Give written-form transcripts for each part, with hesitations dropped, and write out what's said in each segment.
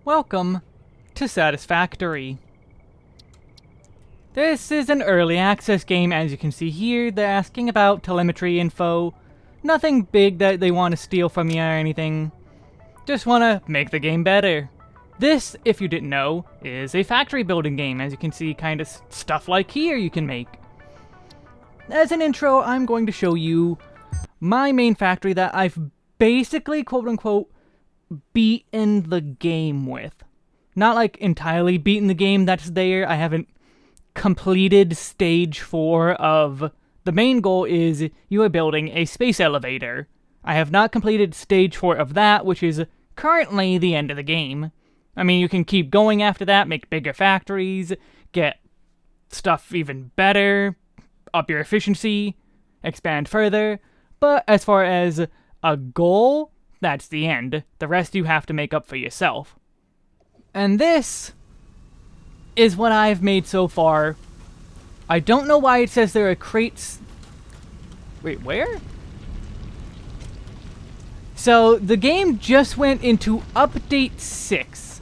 Welcome to Satisfactory. This is an early access game, as you can see here. They're asking about telemetry info. Nothing big that they want to steal from you or anything. Just want to make the game better. This, if you didn't know, is a factory building game. As you can see, kind of stuff like here you can make. As an intro, I'm going to show you my main factory that I've basically, quote-unquote, beaten the game with. Not like entirely beaten the game that's there. I haven't completed stage 4 of... The main goal is you are building a space elevator. I have not completed stage 4 of that, which is currently the end of the game. I mean, you can keep going after that, make bigger factories, get stuff even better, up your efficiency, expand further, but as far as a goal, that's the end. The rest you have to make up for yourself. And this is what I've made so far. I don't know why it says there are crates... Wait, where? So, the game just went into Update 6.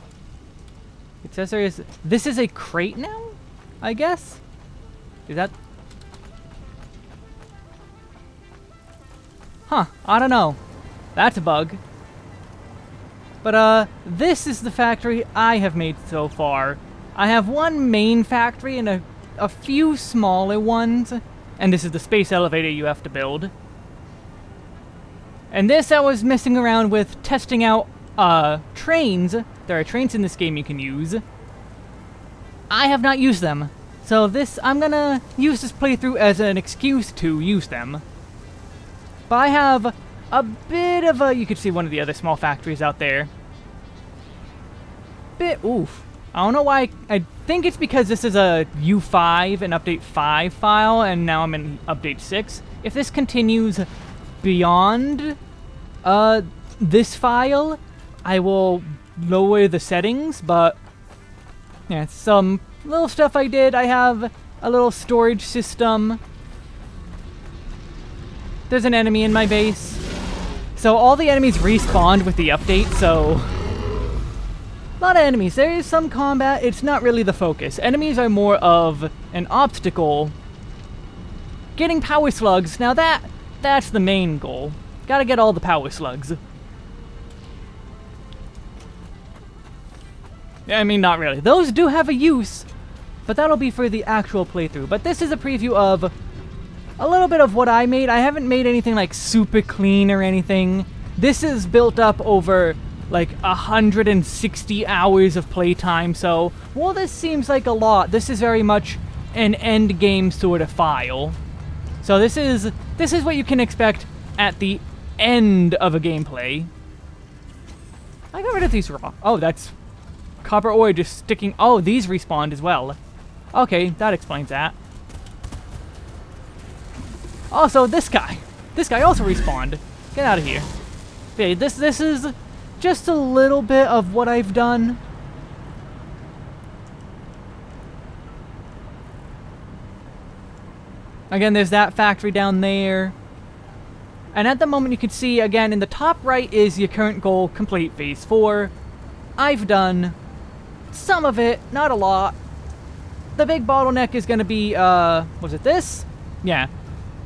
It says there is... This is a crate now? I guess? Is that... Huh, I don't know. That's a bug. But, this is the factory I have made so far. I have one main factory and a few smaller ones. And this is the space elevator you have to build. And this I was messing around with, testing out, trains. There are trains in this game you can use. I have not used them. So this, I'm gonna use this playthrough as an excuse to use them. But I have a bit of a... You can see one of the other small factories out there. Oof. I don't know why. I think it's because this is a U5, an Update 5 file, and now I'm in Update 6. If this continues beyond this file, I will lower the settings, but yeah, some little stuff I did. I have a little storage system. There's an enemy in my base. So all the enemies respawned with the update, so... A lot of enemies. There is some combat. It's not really the focus. Enemies are more of an obstacle. Getting power slugs. Now that's the main goal. Gotta get all the power slugs. I mean, not really. Those do have a use, but that'll be for the actual playthrough. But this is a preview of a little bit of what I made. I haven't made anything like super clean or anything. This is built up over like 160 hours of playtime, so while this seems like a lot, this is very much an end game sort of file. So this is what you can expect at the end of a gameplay. I got rid of these raw. Oh, that's copper ore just sticking. Oh, these respawned as well. Okay, that explains that. Also, this guy also respawned. Get out of here. Okay, this is just a little bit of what I've done. Again, there's that factory down there. And at the moment you can see, again, in the top right is your current goal, complete phase 4. I've done some of it, not a lot. The big bottleneck is going to be, was it this? Yeah.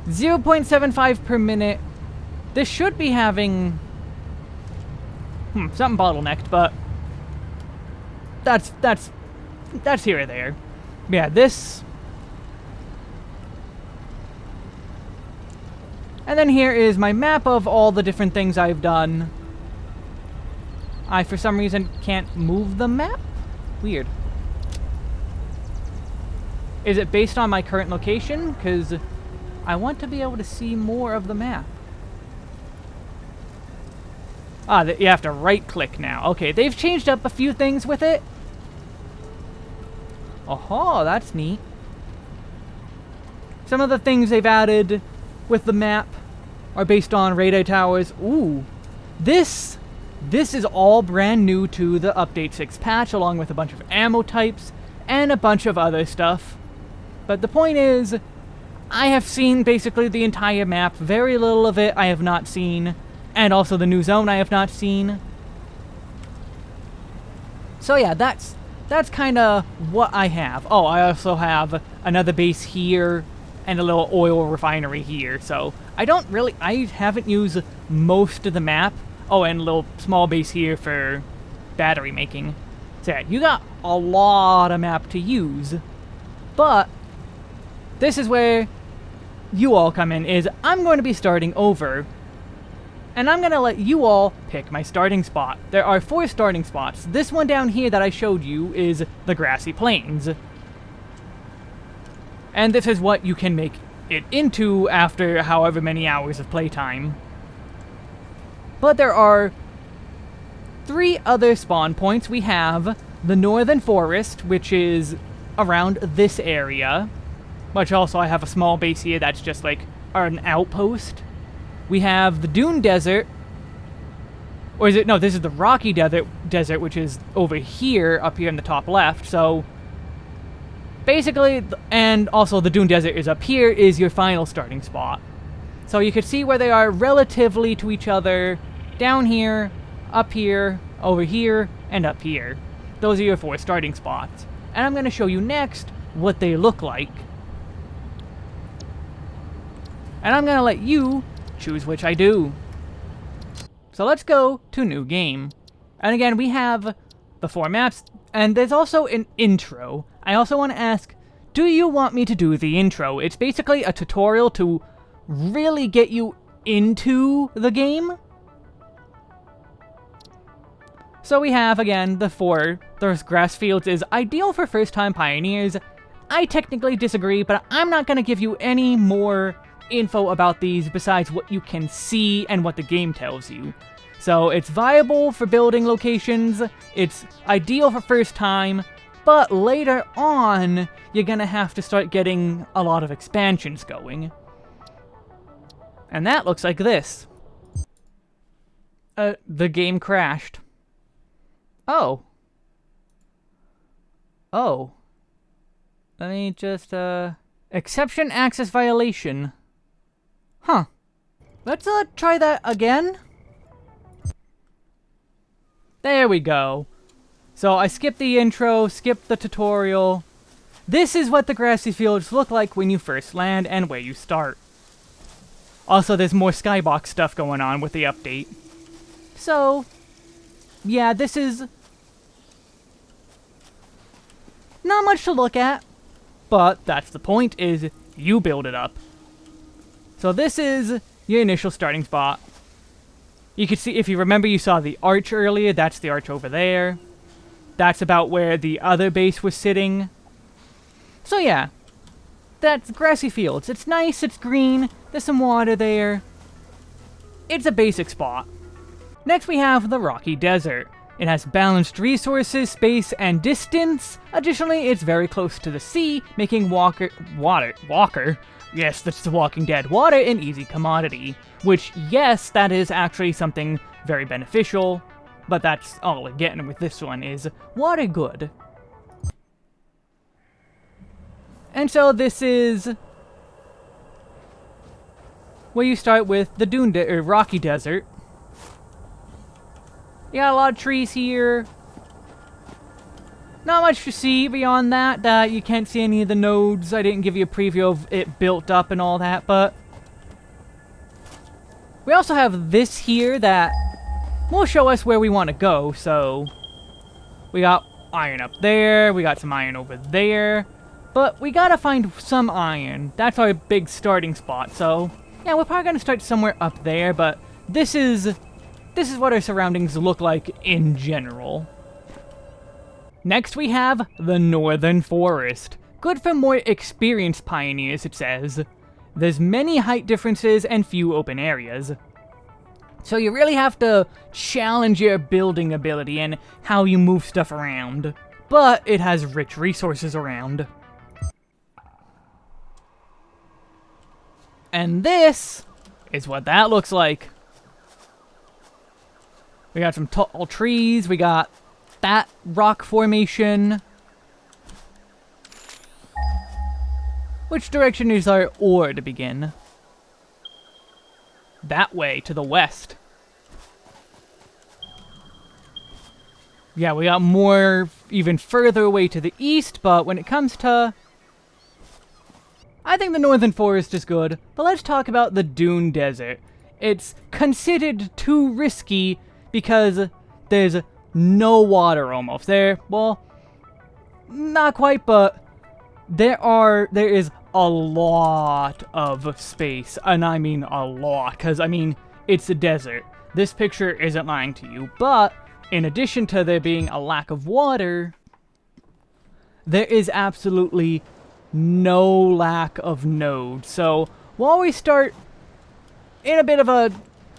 0.75 per minute. This should be having... something bottlenecked, but... That's here or there. Yeah, this... And then here is my map of all the different things I've done. I, for some reason, can't move the map? Weird. Is it based on my current location? Because I want to be able to see more of the map. Ah, you have to right-click now. Okay, they've changed up a few things with it. Oh, that's neat. Some of the things they've added with the map are based on radar towers. Ooh, this is all brand new to the Update 6 patch, along with a bunch of ammo types and a bunch of other stuff. But the point is, I have seen basically the entire map. Very little of it I have not seen. And also the new zone I have not seen. So yeah, that's kind of what I have. Oh, I also have another base here and a little oil refinery here. So I haven't used most of the map. Oh, and a little small base here for battery making. So yeah, you got a lot of map to use. But this is where you all come in, is I'm going to be starting over. And I'm going to let you all pick my starting spot. There are 4 starting spots. This one down here that I showed you is the grassy plains. And this is what you can make it into after however many hours of playtime. But there are 3 other spawn points. We have the Northern Forest, which is around this area. Which also I have a small base here that's just like an outpost. We have the Dune Desert. Or is it? No, this is the Rocky Desert, which is over here, up here in the top left. So, basically, and also the Dune Desert is up here, is your final starting spot. So you can see where they are relatively to each other. Down here, up here, over here, and up here. Those are your 4 starting spots. And I'm going to show you next what they look like. And I'm going to let you choose which I do. So let's go to new game. And again, we have the 4 maps, and there's also an intro. I also want to ask, do you want me to do the intro? It's basically a tutorial to really get you into the game. So we have, again, the 4. Those grass fields is ideal for first-time pioneers. I technically disagree, but I'm not going to give you any more info about these besides what you can see and what the game tells you. So it's viable for building locations, it's ideal for first time, but later on, you're gonna have to start getting a lot of expansions going. And that looks like this. The game crashed. Oh. Oh. Let me just, exception access violation. Huh. Let's, try that again. There we go. So I skipped the intro, skipped the tutorial. This is what the grassy fields look like when you first land and where you start. Also, there's more skybox stuff going on with the update. So, yeah, this is not much to look at, but that's the point, is you build it up. So this is your initial starting spot. You can see, if you remember, you saw the arch earlier. That's the arch over there. That's about where the other base was sitting. So yeah, that's grassy fields. It's nice, it's green, there's some water there. It's a basic spot. Next we have the Rocky Desert. It has balanced resources, space, and distance. Additionally, it's very close to the sea, making water, yes, that's The Walking Dead, water an easy commodity. Which, yes, that is actually something very beneficial, but that's all we're getting with this one, is water good. And so this is where you start with the Rocky Desert. You got a lot of trees here. Not much to see beyond that you can't see any of the nodes. I didn't give you a preview of it built up and all that, but we also have this here that will show us where we want to go. So we got iron up there, we got some iron over there, but we gotta find some iron. That's our big starting spot. So yeah, we're probably gonna start somewhere up there, but this is what our surroundings look like in general. Next we have the Northern Forest. Good for more experienced pioneers, it says. There's many height differences and few open areas. So you really have to challenge your building ability and how you move stuff around. But it has rich resources around. And this is what that looks like. We got some tall trees, we got that rock formation. Which direction is our ore to begin? That way, to the west. Yeah, we got more even further away to the east, but when it comes to... I think the Northern Forest is good, but let's talk about the Dune Desert. It's considered too risky because there's no water almost. Well, not quite, but there is a lot of space, and I mean a lot, because, I mean, it's a desert. This picture isn't lying to you, but in addition to there being a lack of water, there is absolutely no lack of nodes. So, while we start in a bit of a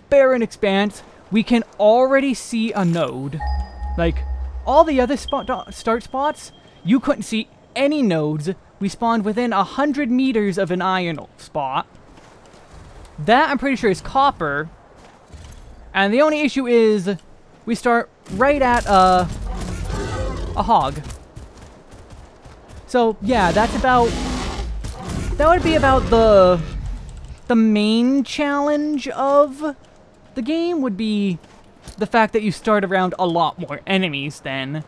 barren expanse, we can already see a node. Like, all the other start spots, you couldn't see any nodes. We spawned within 100 meters of an iron spot. That, I'm pretty sure, is copper. And the only issue is, we start right at a hog. So, yeah, that would be about the main challenge of the game, would be the fact that you start around a lot more enemies than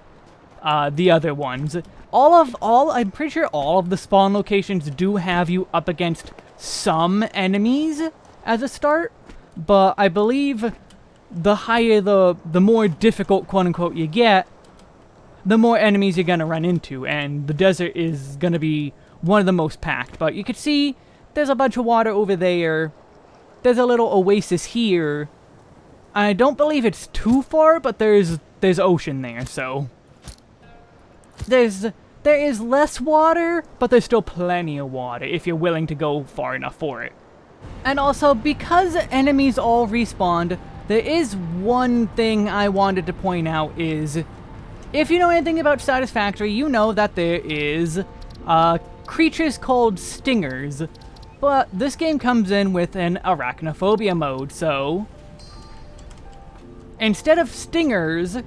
the other ones. I'm pretty sure all of the spawn locations do have you up against some enemies as a start, but I believe the higher the more difficult, quote-unquote, you get, the more enemies you're gonna run into, and the desert is gonna be one of the most packed. But you can see there's a bunch of water over there. There's a little oasis here. I don't believe it's too far, but there's ocean there, so there is less water, but there's still plenty of water if you're willing to go far enough for it. And also, because enemies all respawned, there is one thing I wanted to point out is, if you know anything about Satisfactory, you know that there is creatures called stingers, but this game comes in with an arachnophobia mode, so instead of stingers,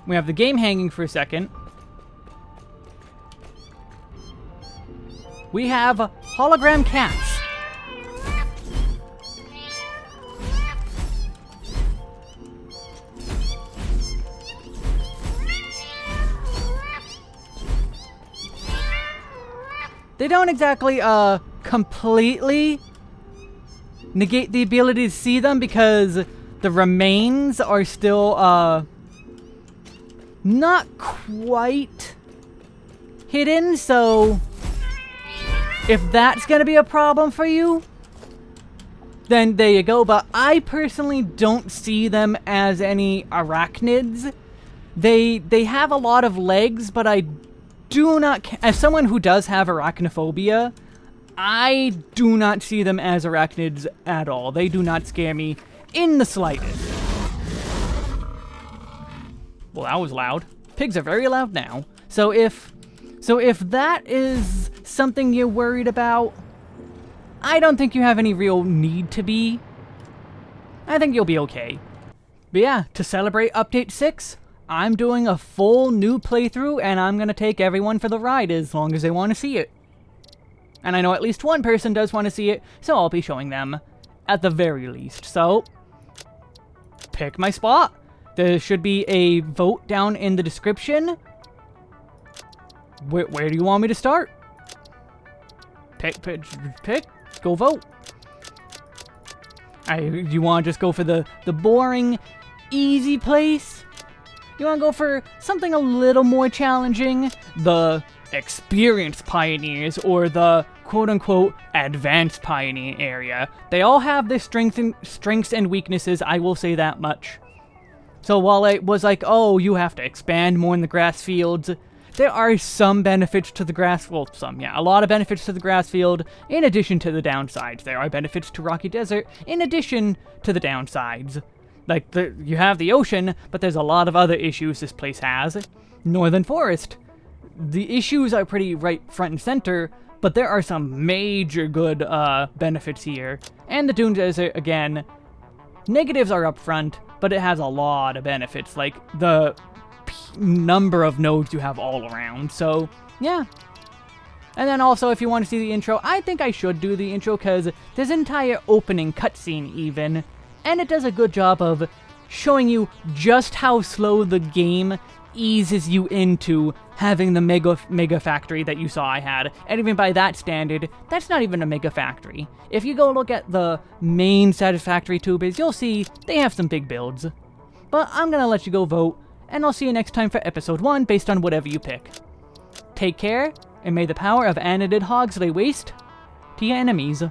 we have the game hanging for a second. We have hologram cats. They don't exactly, completely negate the ability to see them because the remains are still, not quite hidden, so if that's gonna be a problem for you, then there you go. But I personally don't see them as any arachnids. They have a lot of legs, but I do not, as someone who does have arachnophobia, I do not see them as arachnids at all. They do not scare me in the slightest. Well, that was loud. Pigs are very loud now. So if that is something you're worried about, I don't think you have any real need to be. I think you'll be okay. But yeah, to celebrate Update 6, I'm doing a full new playthrough, and I'm gonna take everyone for the ride as long as they want to see it. And I know at least one person does want to see it, so I'll be showing them at the very least. So, pick my spot. There should be a vote down in the description. Where do you want me to start? Pick. Go vote. You want to just go for the boring, easy place? You want to go for something a little more challenging? The experienced pioneers, or the quote-unquote advanced pioneer area. They all have their strengths and weaknesses, I will say that much. So while it was like, oh, you have to expand more in the grass fields, there are some benefits to the grass, well, a lot of benefits to the grass field, in addition to the downsides. There are benefits to Rocky Desert, in addition to the downsides. Like, you have the ocean, but there's a lot of other issues this place has. Northern Forest. The issues are pretty right front and center, but there are some major good benefits here. And the Dune Desert, again, negatives are up front, but it has a lot of benefits, like the number of nodes you have all around. So, yeah. And then also, if you want to see the intro, I think I should do the intro, because there's an entire opening cutscene even, and it does a good job of showing you just how slow the game eases you into having the mega factory that you saw I had. And even by that standard, that's not even a mega factory. If you go look at the main Satisfactory tubers, you'll see they have some big builds. But I'm gonna let you go vote, and I'll see you next time for episode 1 based on whatever you pick. Take care, and may the power of Anidid Hogs lay waste to your enemies.